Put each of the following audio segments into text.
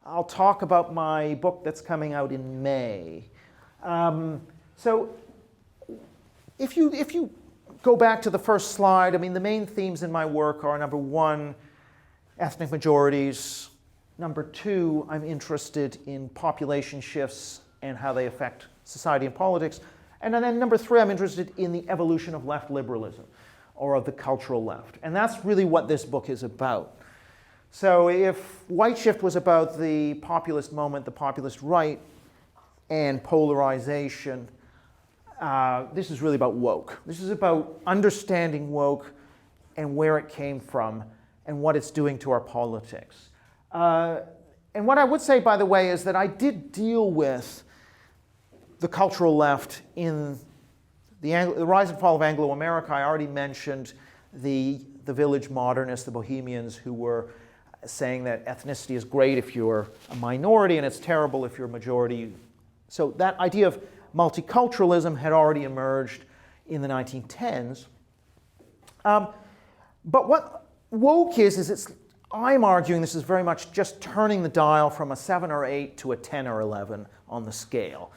I'll talk about my book that's coming out in May. So if you go back to the first slide, I mean, the main themes in my work are, number one, ethnic majorities. Number two, I'm interested in population shifts and how they affect society and politics. And then number three, I'm interested in the evolution of left liberalism, or of the cultural left. And that's really what this book is about. So if White Shift was about the populist moment, the populist right, and polarization, this is really about woke. This is about understanding woke and where it came from and what it's doing to our politics. And what I would say, by the way, is that I did deal with the cultural left in the rise and fall of Anglo-America. I already mentioned the village modernists, the bohemians, who were saying that ethnicity is great if you're a minority and it's terrible if you're a majority. So that idea of multiculturalism had already emerged in the 1910s. But what woke is I'm arguing this is very much just turning the dial from a 7 or 8 to a 10 or 11 on the scale.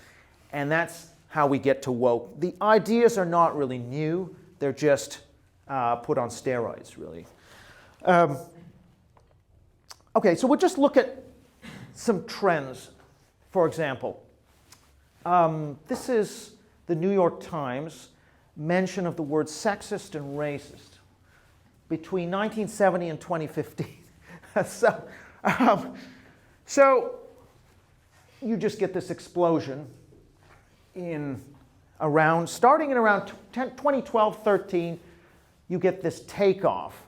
And that's how we get to woke. The ideas are not really new. They're just put on steroids, really. Okay, so we'll just look at some trends. For example, this is the New York Times mention of the word sexist and racist between 1970 and 2015. So you just get this explosion starting in around 2012-13, you get this takeoff.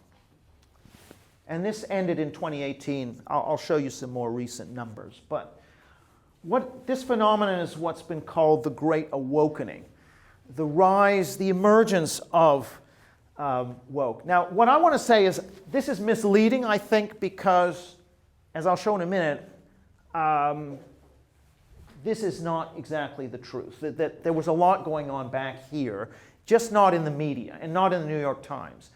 And this ended in 2018. I'll show you some more recent numbers. But this phenomenon is what's been called the Great Awakening, the rise, the emergence of woke. Now, what I want to say is this is misleading, I think, because, as I'll show in a minute, this is not exactly the truth. That there was a lot going on back here, just not in the media and not in the New York Times.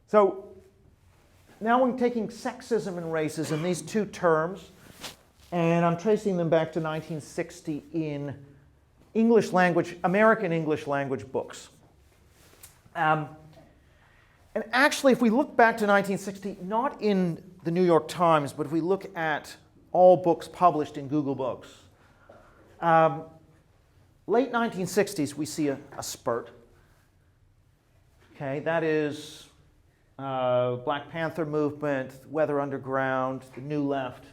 So now I'm taking sexism and racism, these two terms, and I'm tracing them back to 1960 in English language, American English language books. And actually, if we look back to 1960, not in the New York Times, but if we look at all books published in Google Books, late 1960s, we see a spurt. Okay, that is Black Panther movement, Weather Underground, the New Left,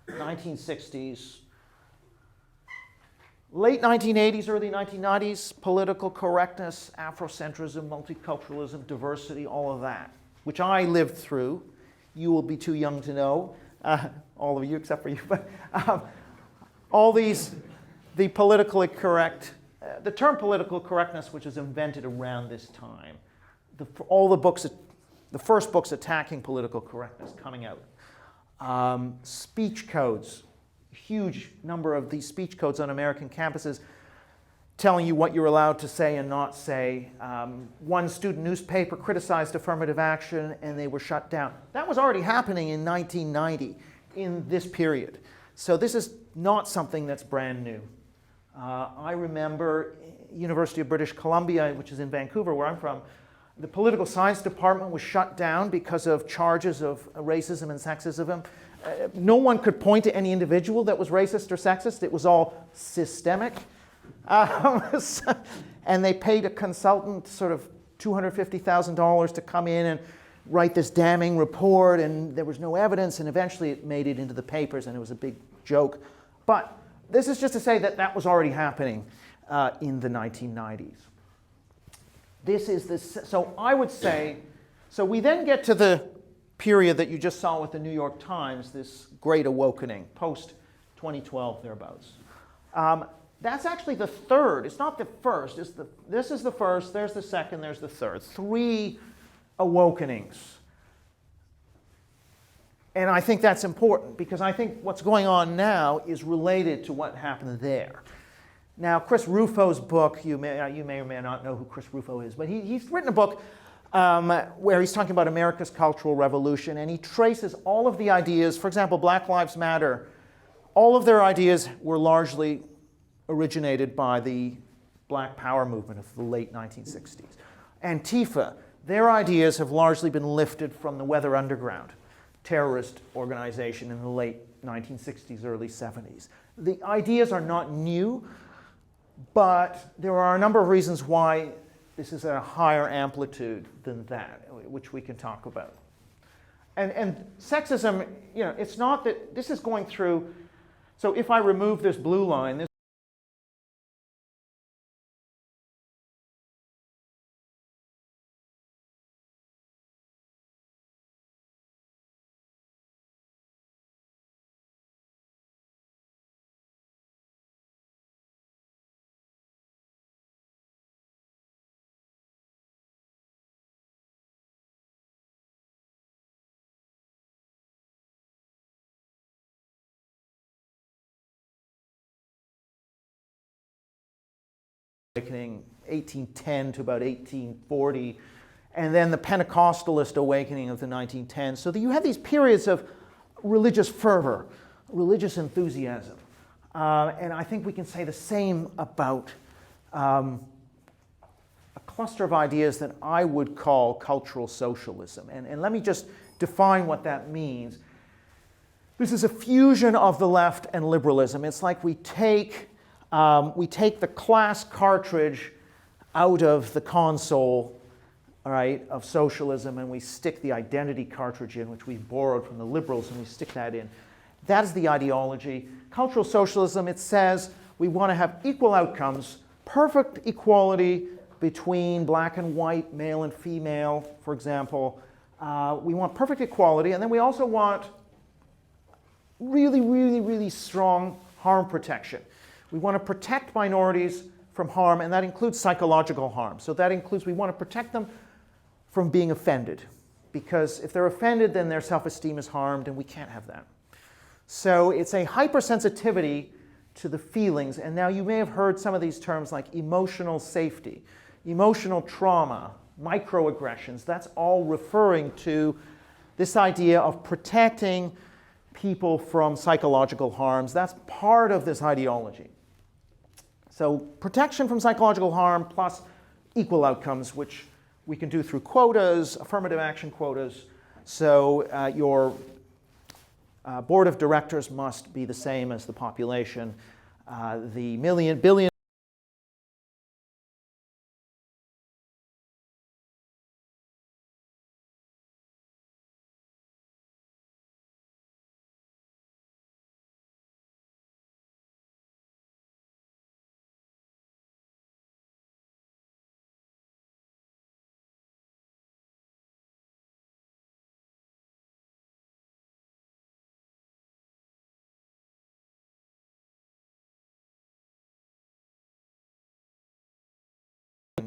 1960s. Late 1980s, early 1990s, political correctness, Afrocentrism, multiculturalism, diversity, all of that, which I lived through. You will be too young to know, all of you except for you, but all these, the politically correct, the term political correctness, which is invented around this time. All the books, the first books attacking political correctness coming out. Speech codes. Huge number of these speech codes on American campuses telling you what you're allowed to say and not say. One student newspaper criticized affirmative action and they were shut down. That was already happening in 1990 in this period. So this is not something that's brand new. I remember University of British Columbia, which is in Vancouver, where I'm from, the political science department was shut down because of charges of racism and sexism. No one could point to any individual that was racist or sexist. It was all systemic. And they paid a consultant sort of $250,000 to come in and write this damning report, and there was no evidence, and eventually it made it into the papers, and it was a big joke. But this is just to say that that was already happening in the 1990s. This is this. So I would say, so we then get to the period that you just saw with the New York Times, this Great Awakening, post-2012, thereabouts. That's actually the third. It's not the first. This is the first, there's the second, there's the third. 3 awakenings. And I think that's important, because I think what's going on now is related to what happened there. Now, Chris Rufo's book, you may or may not know who Chris Rufo is, but he's written a book where he's talking about America's Cultural Revolution, and he traces all of the ideas. For example, Black Lives Matter, all of their ideas were largely originated by the Black Power movement of the late 1960s. Antifa, their ideas have largely been lifted from the Weather Underground, terrorist organization in the late 1960s, early 70s. The ideas are not new, but there are a number of reasons why this is at a higher amplitude than that, which we can talk about. And sexism, you know, it's not that this is going through, so if I remove this blue line, this awakening 1810 to about 1840, and then the Pentecostalist awakening of the 1910s. So that you have these periods of religious fervor, religious enthusiasm. And I think we can say the same about a cluster of ideas that I would call cultural socialism. And let me just define what that means. This is a fusion of the left and liberalism. It's like we take the class cartridge out of the console, all right, of socialism, and we stick the identity cartridge in, which we borrowed from the liberals, and we stick that in. That is the ideology. Cultural socialism, it says we want to have equal outcomes, perfect equality between black and white, male and female, for example. We want perfect equality, and then we also want really, really, really strong harm protection. We want to protect minorities from harm, and that includes psychological harm. So that includes, we want to protect them from being offended, because if they're offended, then their self-esteem is harmed, and we can't have that. So it's a hypersensitivity to the feelings, and now you may have heard some of these terms like emotional safety, emotional trauma, microaggressions. That's all referring to this idea of protecting people from psychological harms. That's part of this ideology. So protection from psychological harm plus equal outcomes, which we can do through quotas, affirmative action quotas. So your board of directors must be the same as the population. The billion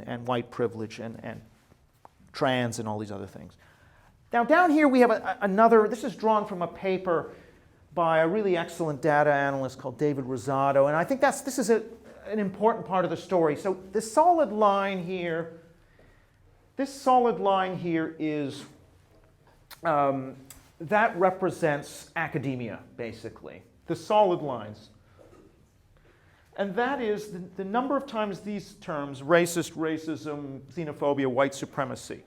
and white privilege and trans and all these other things. Now down here we have another, this is drawn from a paper by a really excellent data analyst called David Rosado, and I think this is an important part of the story. So this solid line here is, that represents academia, basically. The solid lines. And that is the number of times these terms, racist, racism, xenophobia, white supremacy,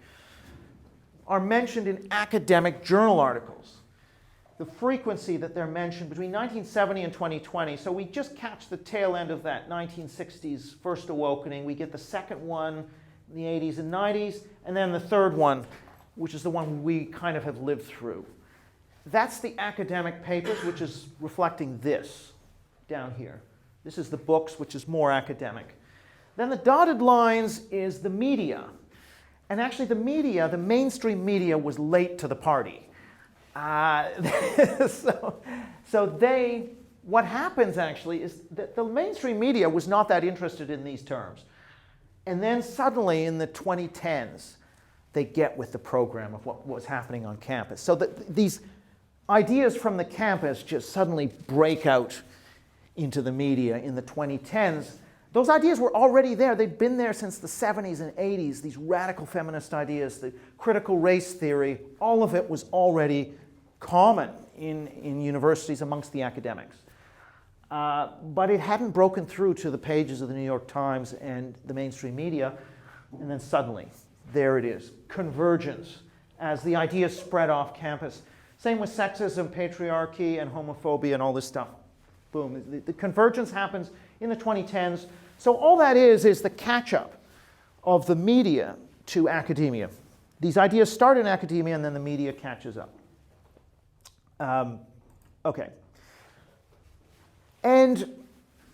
are mentioned in academic journal articles. The frequency that they're mentioned between 1970 and 2020, so we just catch the tail end of that 1960s first awakening. We get the second one in the 80s and 90s, and then the third one, which is the one we kind of have lived through. That's the academic papers, which is reflecting this down here. This is the books, which is more academic. Then the dotted lines is the media. And actually the media, the mainstream media, was late to the party. What happens actually is that the mainstream media was not that interested in these terms. And then suddenly in the 2010s, they get with the program of what was happening on campus. So that these ideas from the campus just suddenly break out into the media in the 2010s. those ideas were already there. They'd been there since the 70s and 80s, these radical feminist ideas, the critical race theory, all of it was already common in universities amongst the academics. But it hadn't broken through to the pages of the New York Times and the mainstream media, and then suddenly, there it is, convergence, as the ideas spread off campus. Same with sexism, patriarchy, and homophobia, and all this stuff. Boom. The convergence happens in the 2010s. So all that is the catch-up of the media to academia. These ideas start in academia, and then the media catches up. Okay. And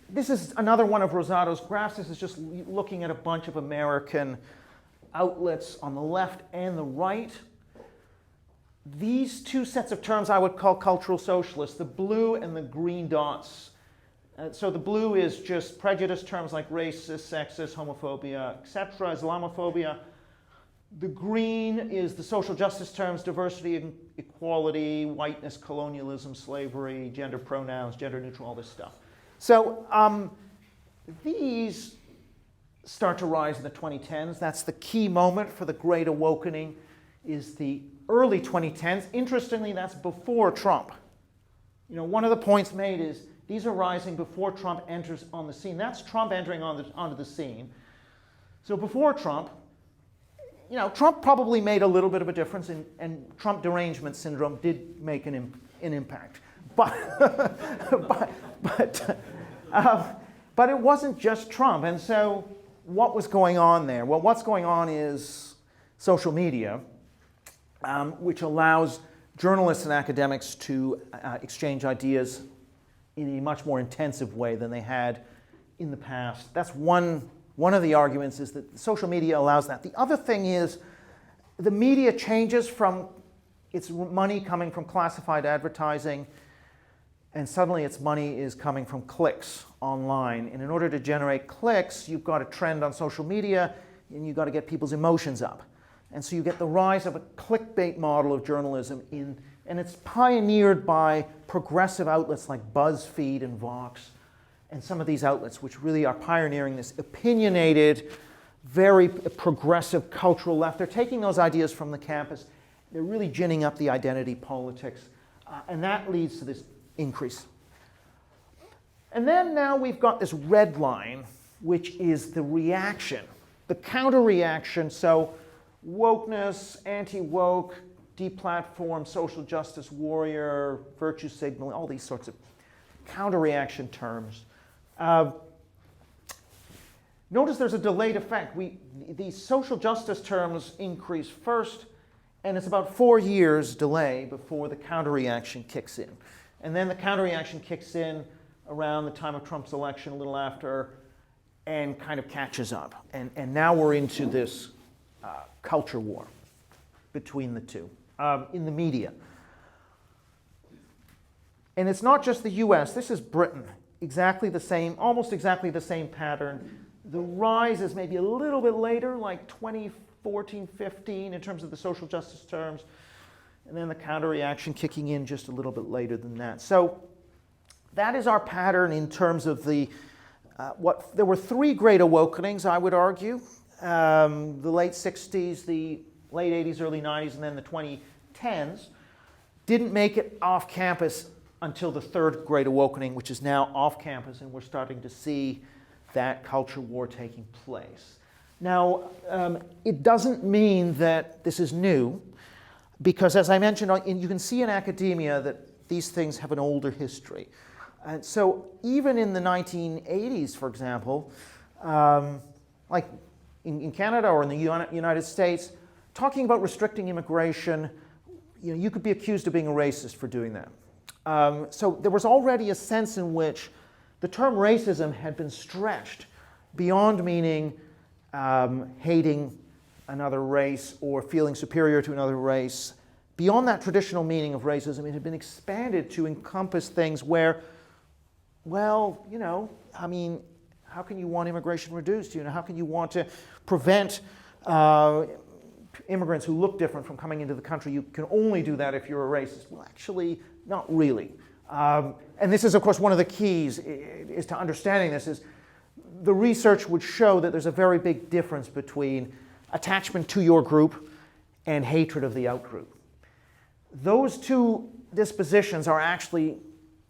this is another one of Rosado's graphs. This is just looking at a bunch of American outlets on the left and the right. These two sets of terms I would call cultural socialists, the blue and the green dots. So the blue is just prejudice terms like racist, sexist, homophobia, etc., Islamophobia. The green is the social justice terms, diversity and equality, whiteness, colonialism, slavery, gender pronouns, gender neutral, all this stuff. So these start to rise in the 2010s. That's the key moment for the Great Awakening, is the early 2010s. Interestingly, that's before Trump. You know, one of the points made is these are rising before Trump enters on the scene. That's Trump entering onto the scene. So before Trump, you know, Trump probably made a little bit of a difference, and Trump derangement syndrome did make an impact. But, but it wasn't just Trump. And so what was going on there? Well, what's going on is social media, which allows journalists and academics to exchange ideas in a much more intensive way than they had in the past. That's one of the arguments, is that social media allows that. The other thing is the media changes from its money coming from classified advertising, and suddenly its money is coming from clicks online. And in order to generate clicks, you've got a trend on social media, and you've got to get people's emotions up. And so you get the rise of a clickbait model of journalism, and it's pioneered by progressive outlets like BuzzFeed and Vox, and some of these outlets which really are pioneering this opinionated, very progressive cultural left. They're taking those ideas from the campus, they're really ginning up the identity politics, and that leads to this increase. And then now we've got this red line, which is the reaction, the counter-reaction. So wokeness, anti-woke, deplatform, social justice warrior, virtue signaling, all these sorts of counter-reaction terms. Notice there's a delayed effect. These social justice terms increase first, and it's about 4 years delay before the counter-reaction kicks in. And then the counter-reaction kicks in around the time of Trump's election, a little after, and kind of catches up. And now we're into this culture war between the two in the media. And it's not just the US, this is Britain. Exactly the same, almost exactly the same pattern. The rise is maybe a little bit later, like 2014, 15, in terms of the social justice terms. And then the counter-reaction kicking in just a little bit later than that. So that is our pattern in terms of the, there were 3 great awakenings, I would argue. The late 60s, the late 80s, early 90s, and then the 2010s. Didn't make it off campus until the 3rd great awakening, which is now off campus, and we're starting to see that culture war taking place. Now, it doesn't mean that this is new, because as I mentioned, you can see in academia that these things have an older history. And so even in the 1980s, for example, like in Canada or in the United States, talking about restricting immigration, you could be accused of being a racist for doing that. So there was already a sense in which the term racism had been stretched beyond meaning hating another race or feeling superior to another race. Beyond that traditional meaning of racism, it had been expanded to encompass things where, well, I mean, how can you want immigration reduced? How can you want to prevent immigrants who look different from coming into the country? You can only do that if you're a racist. Well, actually, not really. And this is, of course, one of the keys is to understanding this is the research would show that there's a very big difference between attachment to your group and hatred of the outgroup. Those two dispositions are actually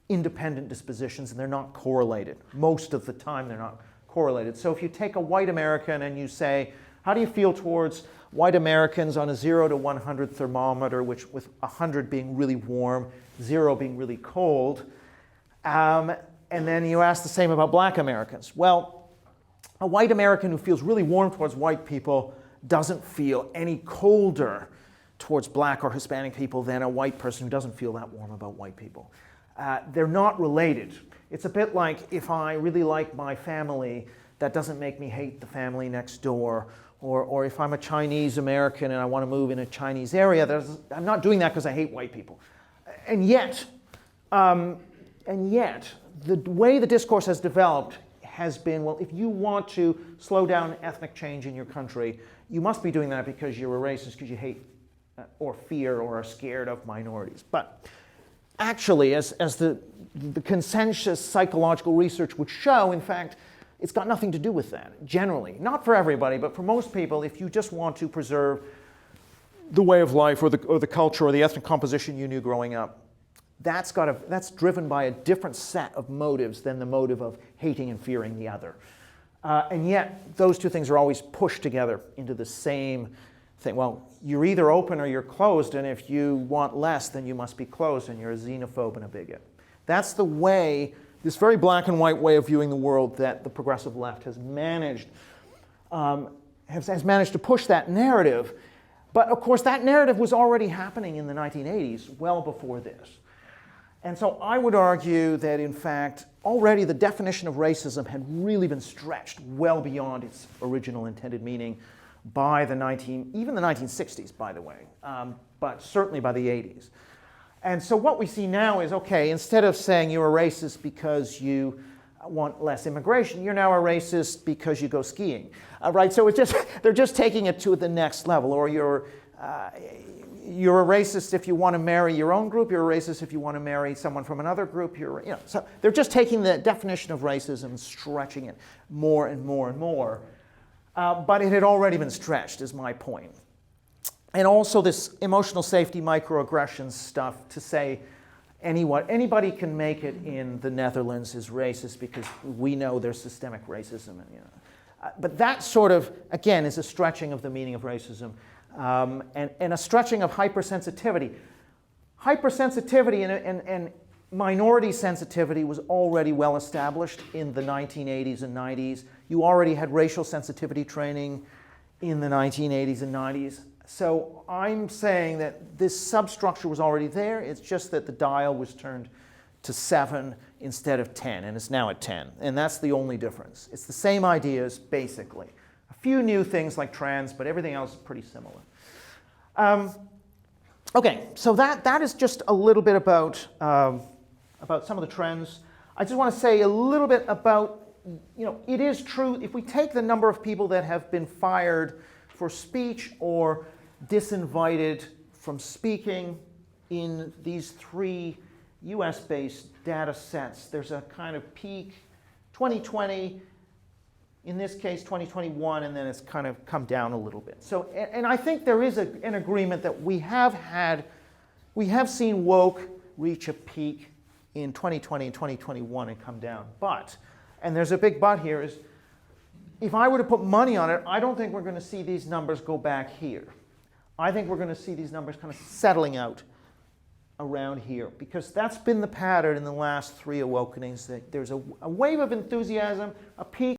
independent dispositions, and they're not correlated. Most of the time, they're not correlated. So if you take a white American and you say, how do you feel towards white Americans on a 0 to 100 thermometer, which with 100 being really warm, 0 being really cold, and then you ask the same about black Americans. Well, a white American who feels really warm towards white people doesn't feel any colder towards black or Hispanic people than a white person who doesn't feel that warm about white people. They're not related. It's a bit like if I really like my family, that doesn't make me hate the family next door. Or if I'm a Chinese American and I want to move in a Chinese area, I'm not doing that because I hate white people. And yet, the way the discourse has developed has been, well, if you want to slow down ethnic change in your country, you must be doing that because you're a racist, because you hate or fear or are scared of minorities. But actually, as the consensus psychological research would show, in fact, it's got nothing to do with that, generally. Not for everybody, but for most people, if you just want to preserve the way of life or the culture or the ethnic composition you knew growing up, that's driven by a different set of motives than the motive of hating and fearing the other. And yet, those two things are always pushed together into the same thing. Well, you're either open or you're closed, and if you want less, then you must be closed, and you're a xenophobe and a bigot. That's the way, this very black and white way of viewing the world that the progressive left has managed to push that narrative. But of course, that narrative was already happening in the 1980s, well before this. And so I would argue that, in fact, already the definition of racism had really been stretched well beyond its original intended meaning by even the 1960s, by the way, but certainly by the 80s. And so what we see now is, okay, instead of saying you're a racist because you want less immigration, you're now a racist because you go skiing, right? So they're just taking it to the next level. Or you're a racist if you want to marry your own group. You're a racist if you want to marry someone from another group. So they're just taking the definition of racism and stretching it more and more and more. But it had already been stretched, is my point. And also this emotional safety microaggressions stuff to say anybody can make it in the Netherlands is racist because we know there's systemic racism. And, but that sort of, again, is a stretching of the meaning of racism and a stretching of hypersensitivity. Hypersensitivity and minority sensitivity was already well established in the 1980s and 90s. You already had racial sensitivity training in the 1980s and 90s. So I'm saying that this substructure was already there. It's just that the dial was turned to 7 instead of 10, and it's now at 10. And that's the only difference. It's the same ideas, basically. A few new things like trans, but everything else is pretty similar. Okay, so that is just a little bit about some of the trends. I just want to say a little bit about, it is true, if we take the number of people that have been fired for speech or disinvited from speaking in these 3 US-based data sets, there's a kind of peak 2020, in this case 2021, and then it's kind of come down a little bit. So, and I think there is an agreement that we have seen woke reach a peak in 2020 and 2021 and come down. But, and there's a big but here, is if I were to put money on it, I don't think we're going to see these numbers go back here. I think we're going to see these numbers kind of settling out around here, because that's been the pattern in the last 3 awakenings, that there's a wave of enthusiasm, a peak,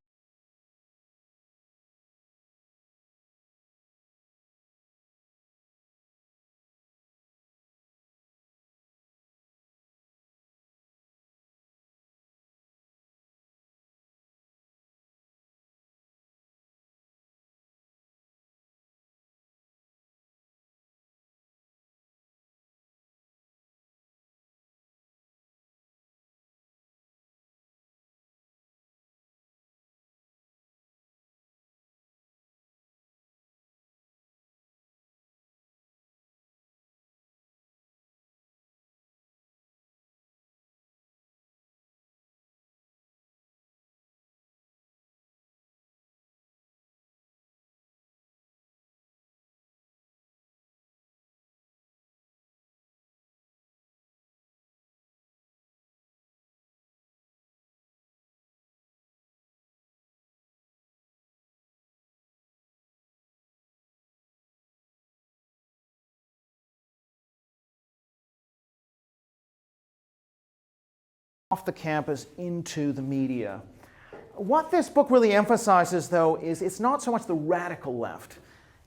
off the campus into the media. What this book really emphasizes, though, is it's not so much the radical left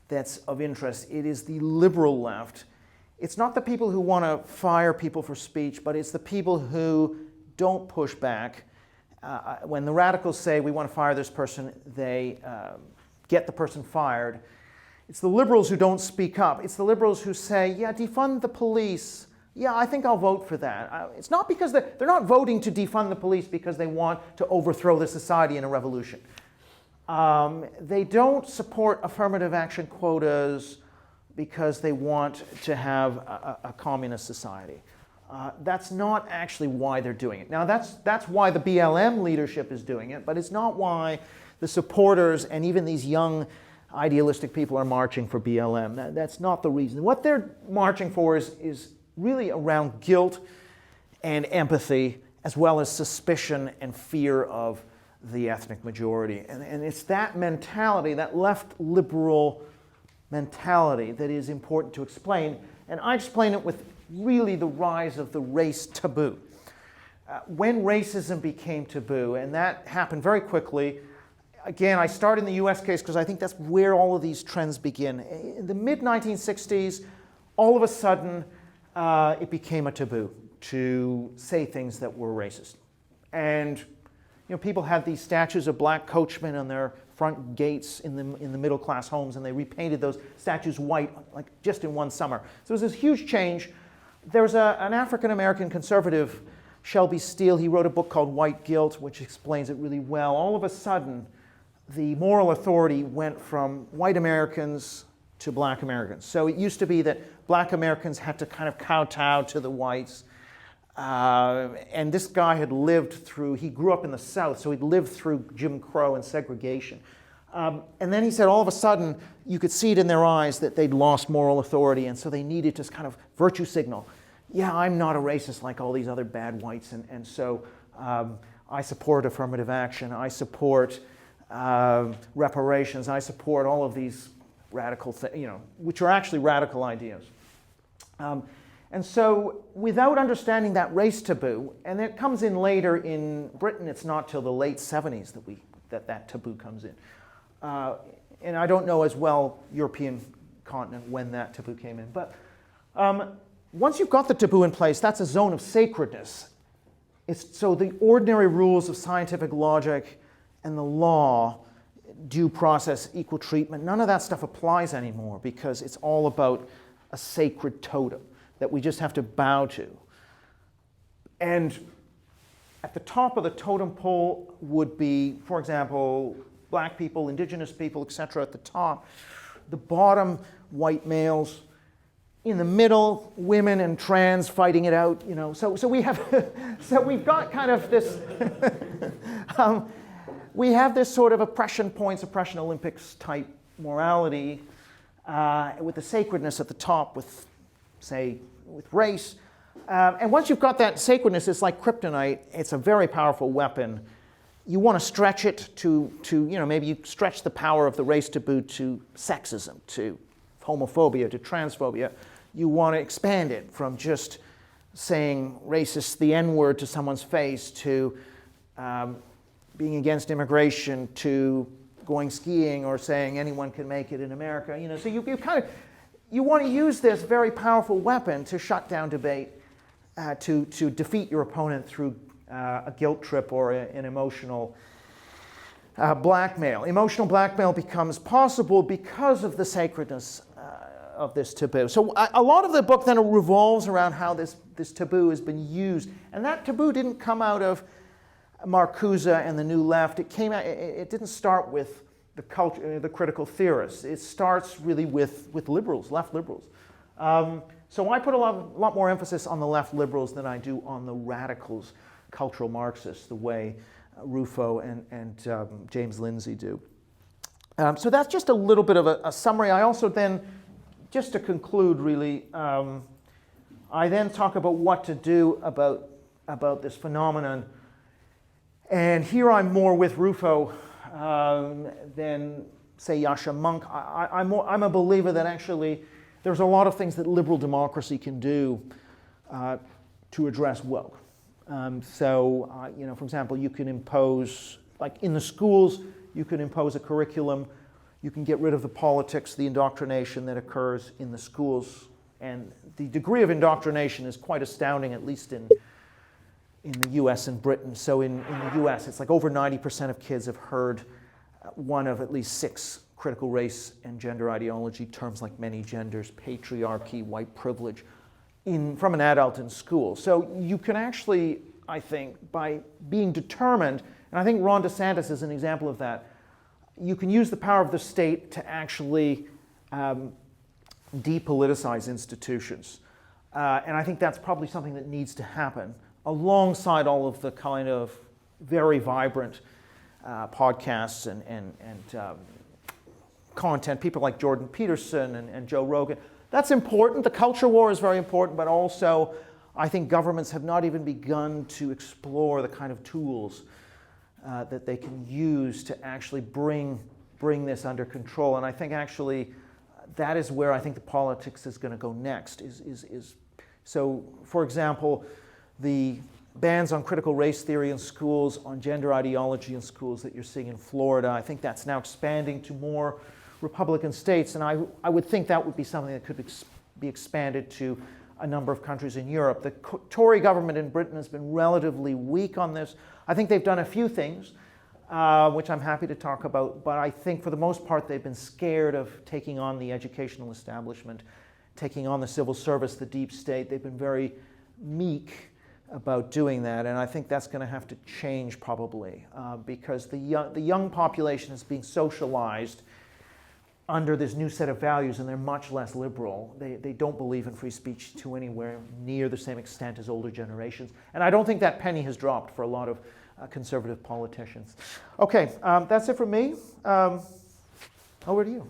that's of interest, it is the liberal left. It's not the people who want to fire people for speech, but it's the people who don't push back. When the radicals say we want to fire this person, they get the person fired. It's the liberals who don't speak up. It's the liberals who say, yeah, defund the police. Yeah, I think I'll vote for that. It's not because they're not voting to defund the police because they want to overthrow the society in a revolution. They don't support affirmative action quotas because they want to have a communist society. That's not actually why they're doing it. Now, that's why the BLM leadership is doing it, but it's not why the supporters and even these young idealistic people are marching for BLM. That's not the reason. What they're marching for is really around guilt and empathy, as well as suspicion and fear of the ethnic majority. And it's that mentality, that left liberal mentality, that is important to explain. And I explain it with really the rise of the race taboo. When racism became taboo, and that happened very quickly. Again, I start in the US case because I think that's where all of these trends begin. In the mid-1960s, all of a sudden, it became a taboo to say things that were racist. And people had these statues of black coachmen on their front gates in the middle class homes, and they repainted those statues white like just in one summer. So it was this huge change. There was an African American conservative, Shelby Steele. He wrote a book called White Guilt, which explains it really well. All of a sudden, the moral authority went from white Americans to black Americans. So it used to be that black Americans had to kind of kowtow to the whites. And this guy had he grew up in the South, so he'd lived through Jim Crow and segregation. And then he said all of a sudden, you could see it in their eyes that they'd lost moral authority, and so they needed to kind of virtue signal. Yeah, I'm not a racist like all these other bad whites, and so I support affirmative action, I support reparations, I support all of these radical things, which are actually radical ideas. And so without understanding that race taboo, and it comes in later in Britain, it's not till the late 70s that taboo comes in. And I don't know as well European continent when that taboo came in. But once you've got the taboo in place, that's a zone of sacredness. So the ordinary rules of scientific logic and the law, due process, equal treatment, none of that stuff applies anymore because it's all about a sacred totem that we just have to bow to. And at the top of the totem pole would be, for example, black people, indigenous people, etc. at the top. The bottom, white males. In the middle, women and trans fighting it out. So we have, so we've got kind of this. We have this sort of oppression points, oppression Olympics type morality, with the sacredness at the top, with race. And once you've got that sacredness, it's like kryptonite. It's a very powerful weapon. You want to stretch it to maybe you stretch the power of the race taboo to sexism, to homophobia, to transphobia. You want to expand it from just saying racist, the N-word to someone's face, to being against immigration, to going skiing or saying anyone can make it in America. So you want to use this very powerful weapon to shut down debate, to defeat your opponent through a guilt trip or an emotional blackmail. Emotional blackmail becomes possible because of the sacredness of this taboo. So a lot of the book then revolves around how this taboo has been used. And that taboo didn't come out of Marcuse and the New Left. It didn't start with the culture, the critical theorists. It starts really with liberals, left liberals. So I put a lot more emphasis on the left liberals than I do on the radicals, cultural Marxists, the way Rufo and James Lindsay do. So that's just a little bit of a summary. I also then, just to conclude really, I then talk about what to do about this phenomenon. And here I'm more with Rufo than, say, Yasha Monk. I'm a believer that actually there's a lot of things that liberal democracy can do to address woke. For example, you can impose, like in the schools, you can impose a curriculum. You can get rid of the politics, the indoctrination that occurs in the schools. And the degree of indoctrination is quite astounding, at least in the US and Britain. So in the US, it's like over 90% of kids have heard one of at least 6 critical race and gender ideology terms like many genders, patriarchy, white privilege, from an adult in school. So you can actually, I think, by being determined, and I think Ron DeSantis is an example of that, you can use the power of the state to actually depoliticize institutions. And I think that's probably something that needs to happen alongside all of the kind of very vibrant podcasts and content, people like Jordan Peterson and Joe Rogan. That's important. The culture war is very important, but also I think governments have not even begun to explore the kind of tools that they can use to actually bring this under control. And I think actually that is where I think the politics is going to go next. So, for example, the bans on critical race theory in schools, on gender ideology in schools that you're seeing in Florida, I think that's now expanding to more Republican states, and I would think that would be something that could be expanded to a number of countries in Europe. The Tory government in Britain has been relatively weak on this. I think they've done a few things, which I'm happy to talk about, but I think for the most part they've been scared of taking on the educational establishment, taking on the civil service, the deep state. They've been very meek about doing that, and I think that's going to have to change probably because the young population is being socialized under this new set of values, and they're much less liberal. They don't believe in free speech to anywhere near the same extent as older generations. And I don't think that penny has dropped for a lot of conservative politicians. Okay, that's it from me. Over to you.